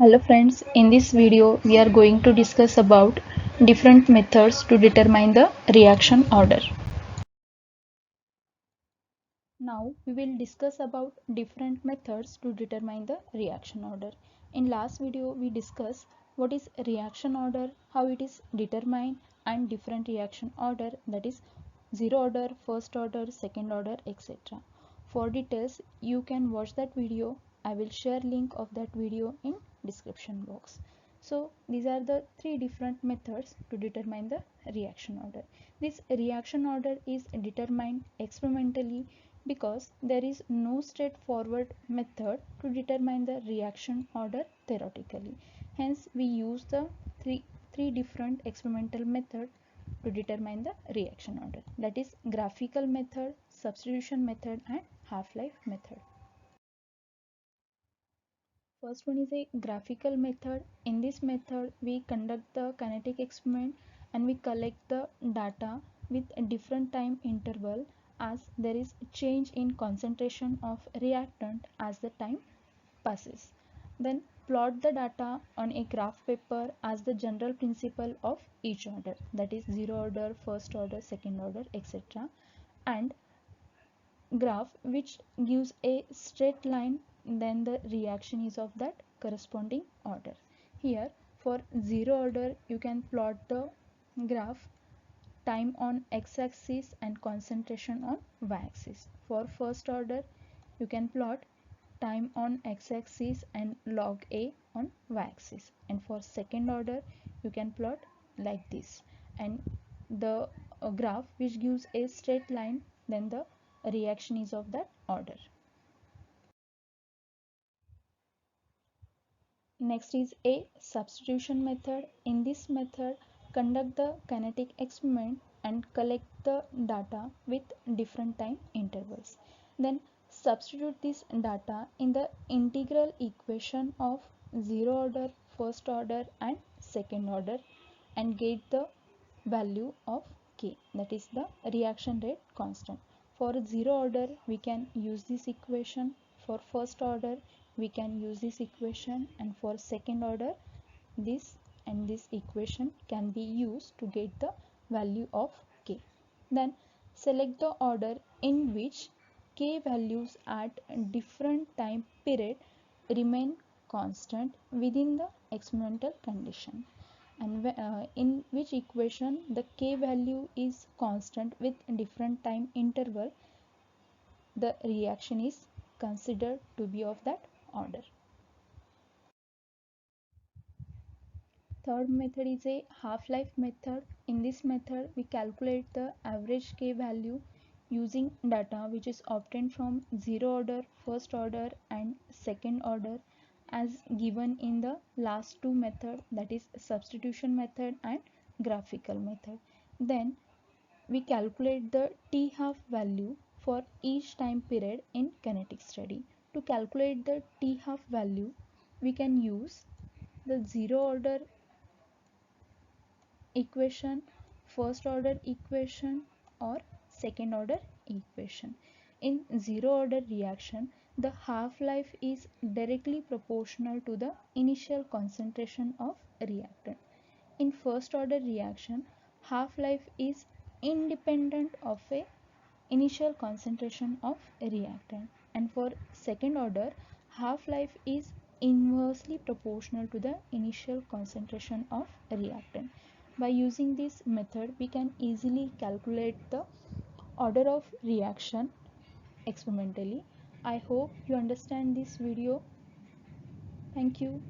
Hello friends, in this video we are going to discuss about different methods to determine the reaction order. Now we will discuss about different methods to determine the reaction order. In last video we discussed what is reaction order, how it is determined and different reaction order, that is zero order, first order, second order, etc. For details you can watch that video. I will share link of that video in description box. So these are the three different methods to determine the reaction order. This reaction order is determined experimentally because there is no straightforward method to determine the reaction order theoretically. Hence we use the three different experimental methods to determine the reaction order, that is graphical method, substitution method and half-life method. First one is a graphical method. In this method we conduct the kinetic experiment and we collect the data with a different time interval as there is change in concentration of reactant as the time passes. Then plot the data on a graph paper as the general principle of each order, that is zero order, first order, second order, etc. and graph which gives a straight line, then the reaction is of that corresponding order. Here for zero order you can plot the graph time on x-axis and concentration on y-axis. For first order you can plot time on x-axis and log a on y-axis, and for second order you can plot like this, and the graph which gives a straight line, then the reaction is of that order. Next is a substitution method. In this method conduct the kinetic experiment and collect the data with different time intervals, then substitute this data in the integral equation of zero order, first order and second order and get the value of k, that is the reaction rate constant. For zero order we can use this equation, for first order we can use this equation, and for second order this and this equation can be used to get the value of k. Then select the order in which k values at different time period remain constant within the experimental condition, and in which equation the k value is constant with different time interval, the reaction is considered to be of that order. Third method is a half-life method. In this method we calculate the average k value using data which is obtained from zero order, first order and second order as given in the last two methods, that is substitution method and graphical method. Then we calculate the t half value for each time period in kinetic study. To calculate the t half value we can use the zero order equation, first order equation or second order equation. In zero order reaction the half-life is directly proportional to the initial concentration of reactant. In first order reaction half-life is independent of a initial concentration of reactant, and for second order half-life is inversely proportional to the initial concentration of reactant. By using this method we can easily calculate the order of reaction experimentally. I hope you understand this video. Thank you.